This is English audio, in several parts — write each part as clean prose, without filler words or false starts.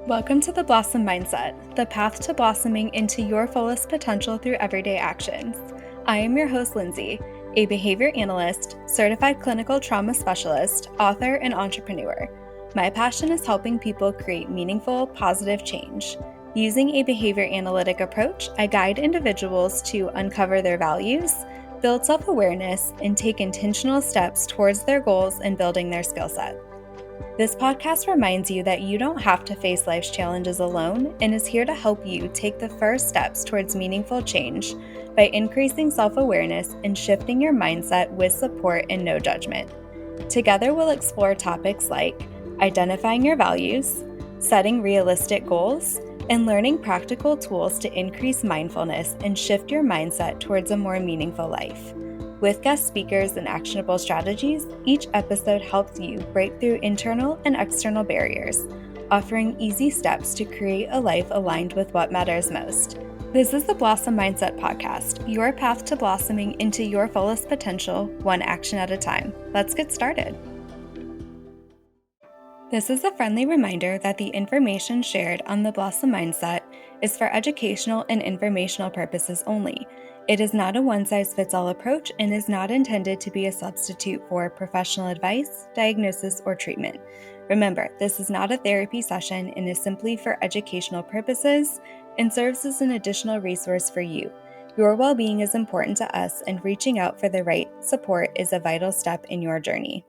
Welcome to the Blossom Mindset, the path to blossoming into your fullest potential through everyday actions. I am your host, Lindsay, a behavior analyst, certified clinical trauma specialist, author, and entrepreneur. My passion is helping people create meaningful, positive change. Using a behavior analytic approach, I guide individuals to uncover their values, build self-awareness, and take intentional steps towards their goals and building their skill set. This podcast reminds you that you don't have to face life's challenges alone and is here to help you take the first steps towards meaningful change by increasing self-awareness and shifting your mindset with support and no judgment. Together, we'll explore topics like identifying your values, setting realistic goals, and learning practical tools to increase mindfulness and shift your mindset towards a more meaningful life. With guest speakers and actionable strategies, each episode helps you break through internal and external barriers, offering easy steps to create a life aligned with what matters most. This is the Blossom Mindset Podcast, your path to blossoming into your fullest potential, one action at a time. Let's get started. This is a friendly reminder that the information shared on the Blossom Mindset is for educational and informational purposes only. It is not a one-size-fits-all approach and is not intended to be a substitute for professional advice, diagnosis, or treatment. Remember, this is not a therapy session and is simply for educational purposes and serves as an additional resource for you. Your well-being is important to us, and reaching out for the right support is a vital step in your journey.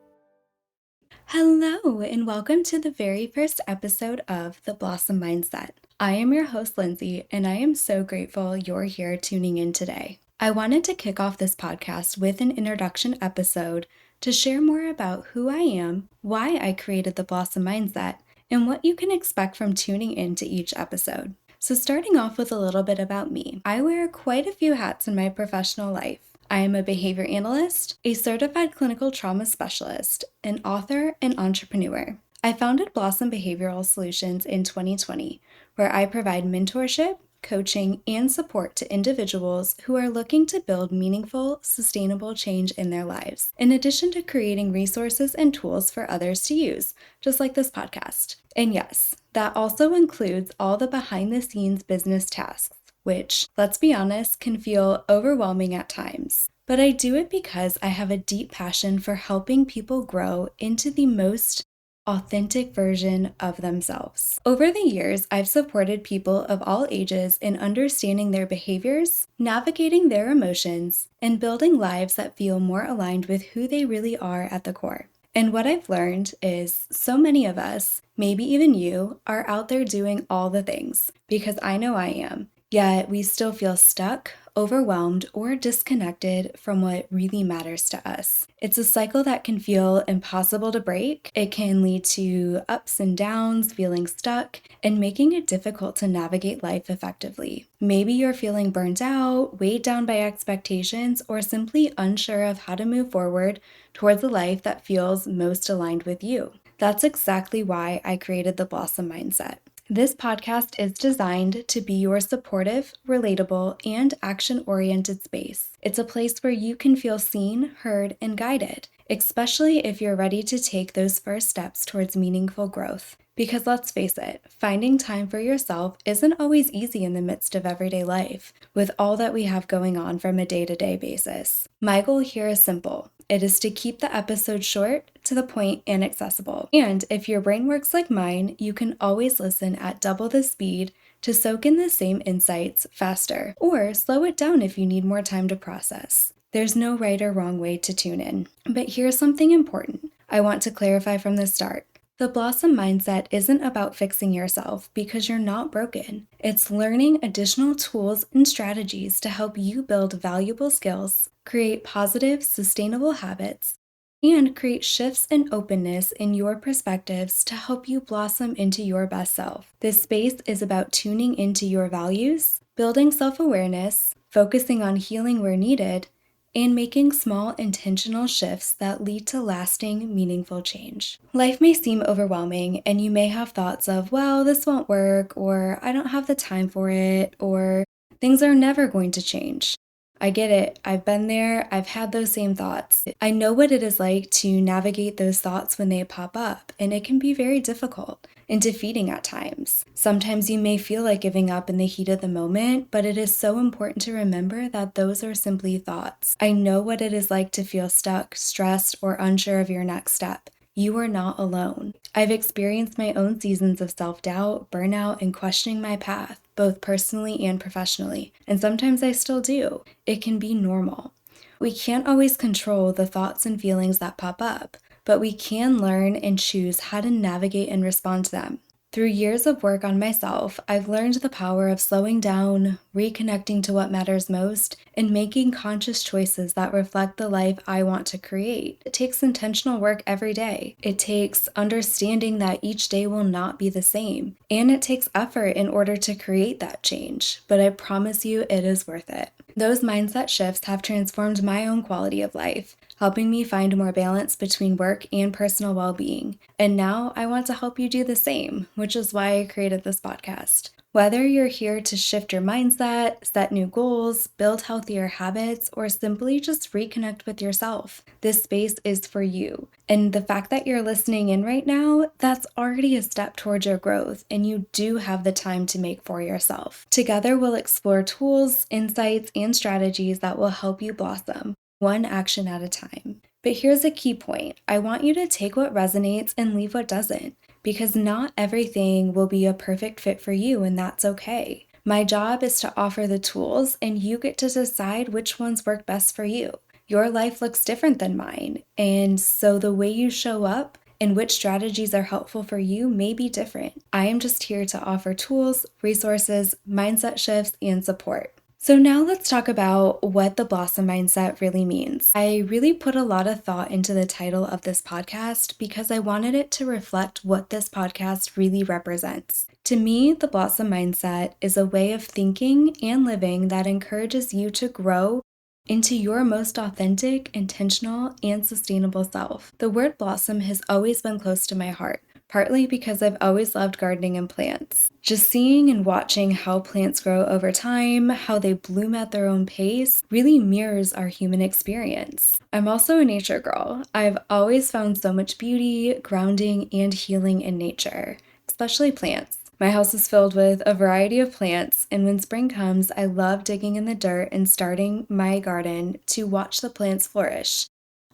Hello, and welcome to the very first episode of The Blossom Mindset. I am your host, Lindsay, and I am so grateful you're here tuning in today. I wanted to kick off this podcast with an introduction episode to share more about who I am, why I created The Blossom Mindset, and what you can expect from tuning into each episode. So starting off with a little bit about me, I wear quite a few hats in my professional life. I am a behavior analyst, a certified clinical trauma specialist, an author, and entrepreneur. I founded Blossom Behavioral Solutions in 2020, where I provide mentorship, coaching, and support to individuals who are looking to build meaningful, sustainable change in their lives, in addition to creating resources and tools for others to use, just like this podcast. And yes, that also includes all the behind-the-scenes business tasks, which, let's be honest, can feel overwhelming at times. But I do it because I have a deep passion for helping people grow into the most authentic version of themselves. Over the years, I've supported people of all ages in understanding their behaviors, navigating their emotions, and building lives that feel more aligned with who they really are at the core. And what I've learned is so many of us, maybe even you, are out there doing all the things, because I know I am. Yet we still feel stuck, overwhelmed, or disconnected from what really matters to us. It's a cycle that can feel impossible to break. It can lead to ups and downs, feeling stuck, and making it difficult to navigate life effectively. Maybe you're feeling burnt out, weighed down by expectations, or simply unsure of how to move forward towards a life that feels most aligned with you. That's exactly why I created the Blossom Mindset. This podcast is designed to be your supportive, relatable, and action-oriented space. It's a place where you can feel seen, heard, and guided, especially if you're ready to take those first steps towards meaningful growth. Because let's face it, finding time for yourself isn't always easy in the midst of everyday life, with all that we have going on from a day-to-day basis. My goal here is simple. It is to keep the episode short, to the point, and accessible. And if your brain works like mine, you can always listen at double the speed to soak in the same insights faster, or slow it down if you need more time to process. There's no right or wrong way to tune in. But here's something important I want to clarify from the start. The Blossom Mindset isn't about fixing yourself because you're not broken. It's learning additional tools and strategies to help you build valuable skills, create positive, sustainable habits, and create shifts and openness in your perspectives to help you blossom into your best self. This space is about tuning into your values, building self-awareness, focusing on healing where needed, and making small intentional shifts that lead to lasting, meaningful change. Life may seem overwhelming, and you may have thoughts of, well, this won't work, or I don't have the time for it, or things are never going to change. I get it. I've been there. I've had those same thoughts. I know what it is like to navigate those thoughts when they pop up, and it can be very difficult and defeating at times. Sometimes you may feel like giving up in the heat of the moment, but it is so important to remember that those are simply thoughts. I know what it is like to feel stuck, stressed, or unsure of your next step. You are not alone. I've experienced my own seasons of self-doubt, burnout, and questioning my path, both personally and professionally, and sometimes I still do. It can be normal. We can't always control the thoughts and feelings that pop up, but we can learn and choose how to navigate and respond to them. Through years of work on myself, I've learned the power of slowing down, reconnecting to what matters most, and making conscious choices that reflect the life I want to create. It takes intentional work every day. It takes understanding that each day will not be the same, and it takes effort in order to create that change. But I promise you, it is worth it. Those mindset shifts have transformed my own quality of life, helping me find more balance between work and personal well-being. And now I want to help you do the same, which is why I created this podcast. Whether you're here to shift your mindset, set new goals, build healthier habits, or simply just reconnect with yourself, this space is for you. And the fact that you're listening in right now, that's already a step towards your growth, and you do have the time to make for yourself. Together, we'll explore tools, insights, and strategies that will help you blossom, one action at a time. But here's a key point. I want you to take what resonates and leave what doesn't, because not everything will be a perfect fit for you, and that's okay. My job is to offer the tools, and you get to decide which ones work best for you. Your life looks different than mine, and so the way you show up and which strategies are helpful for you may be different. I am just here to offer tools, resources, mindset shifts, and support. So now let's talk about what the Blossom Mindset really means. I really put a lot of thought into the title of this podcast because I wanted it to reflect what this podcast really represents. To me, the Blossom Mindset is a way of thinking and living that encourages you to grow into your most authentic, intentional, and sustainable self. The word blossom has always been close to my heart, partly because I've always loved gardening and plants. Just seeing and watching how plants grow over time, how they bloom at their own pace, really mirrors our human experience. I'm also a nature girl. I've always found so much beauty, grounding, and healing in nature, especially plants. My house is filled with a variety of plants, and when spring comes, I love digging in the dirt and starting my garden to watch the plants flourish.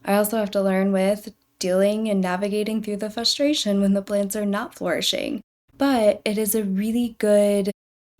I also have to learn with dealing and navigating through the frustration when the plants are not flourishing. But it is a really good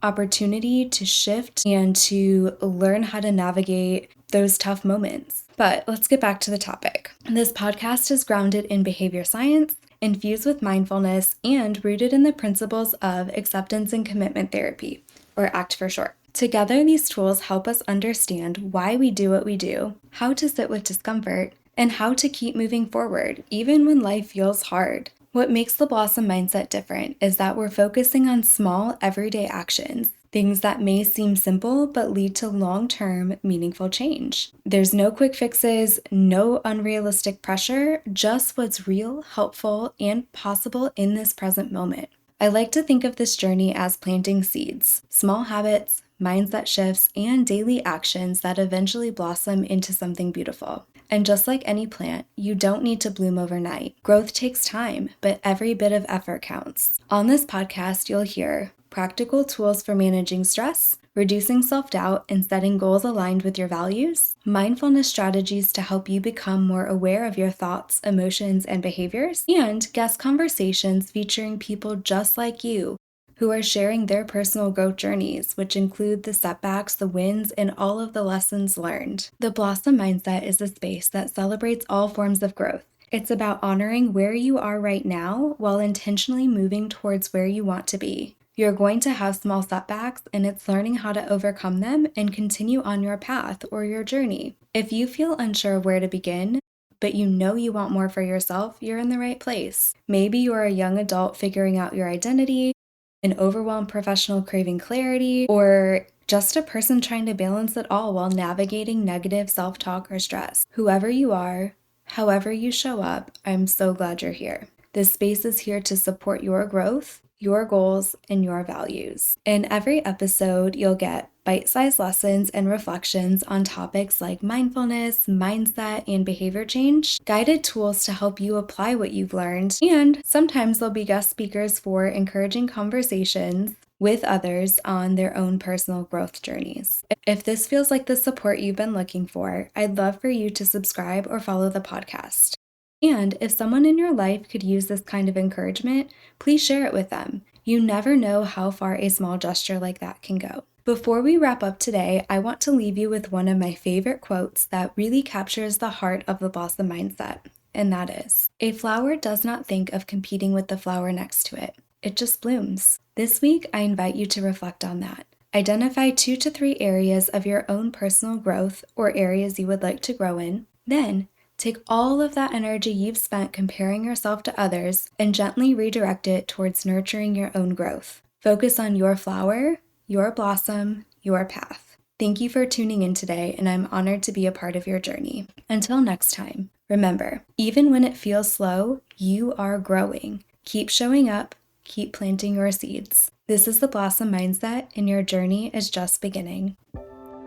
opportunity to shift and to learn how to navigate those tough moments. But let's get back to the topic. This podcast is grounded in behavior science, infused with mindfulness, and rooted in the principles of acceptance and commitment therapy, or ACT for short. Together, these tools help us understand why we do what we do, how to sit with discomfort, and how to keep moving forward, even when life feels hard. What makes the Blossom Mindset different is that we're focusing on small, everyday actions, things that may seem simple but lead to long-term, meaningful change. There's no quick fixes, no unrealistic pressure, just what's real, helpful, and possible in this present moment. I like to think of this journey as planting seeds, small habits, mindset shifts, and daily actions that eventually blossom into something beautiful. And just like any plant, you don't need to bloom overnight. Growth takes time, but every bit of effort counts. On this podcast, you'll hear practical tools for managing stress, reducing self-doubt, and setting goals aligned with your values, mindfulness strategies to help you become more aware of your thoughts, emotions, and behaviors, and guest conversations featuring people just like you who are sharing their personal growth journeys, which include the setbacks, the wins, and all of the lessons learned. The Blossom Mindset is a space that celebrates all forms of growth. It's about honoring where you are right now while intentionally moving towards where you want to be. You're going to have small setbacks, and it's learning how to overcome them and continue on your path or your journey. If you feel unsure of where to begin, but you know you want more for yourself, you're in the right place. Maybe you're a young adult figuring out your identity, an overwhelmed professional craving clarity, or just a person trying to balance it all while navigating negative self-talk or stress. Whoever you are, however you show up, I'm so glad you're here. This space is here to support your growth, your goals, and your values. In every episode, you'll get bite-sized lessons and reflections on topics like mindfulness, mindset, and behavior change, guided tools to help you apply what you've learned, and sometimes there'll be guest speakers for encouraging conversations with others on their own personal growth journeys. If this feels like the support you've been looking for, I'd love for you to subscribe or follow the podcast. And if someone in your life could use this kind of encouragement, please share it with them. You never know how far a small gesture like that can go. Before we wrap up today, I want to leave you with one of my favorite quotes that really captures the heart of the Blossom Mindset, and that is, "A flower does not think of competing with the flower next to it. It just blooms." This week, I invite you to reflect on that. Identify 2 to 3 areas of your own personal growth or areas you would like to grow in. Then, take all of that energy you've spent comparing yourself to others and gently redirect it towards nurturing your own growth. Focus on your flower, your blossom, your path. Thank you for tuning in today, and I'm honored to be a part of your journey. Until next time, remember, even when it feels slow, you are growing. Keep showing up, keep planting your seeds. This is the Blossom Mindset, and your journey is just beginning.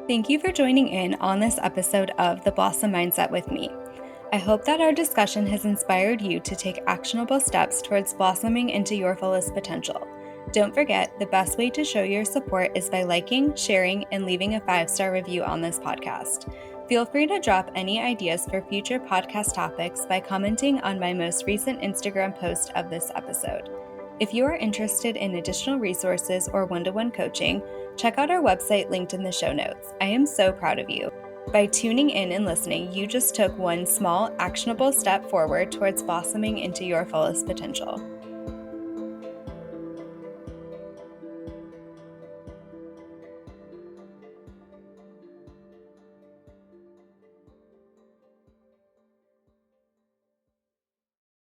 Thank you for joining in on this episode of the Blossom Mindset with me. I hope that our discussion has inspired you to take actionable steps towards blossoming into your fullest potential. Don't forget, the best way to show your support is by liking, sharing, and leaving a 5-star review on this podcast. Feel free to drop any ideas for future podcast topics by commenting on my most recent Instagram post of this episode. If you are interested in additional resources or one-to-one coaching, check out our website linked in the show notes. I am so proud of you. By tuning in and listening, you just took one small, actionable step forward towards blossoming into your fullest potential.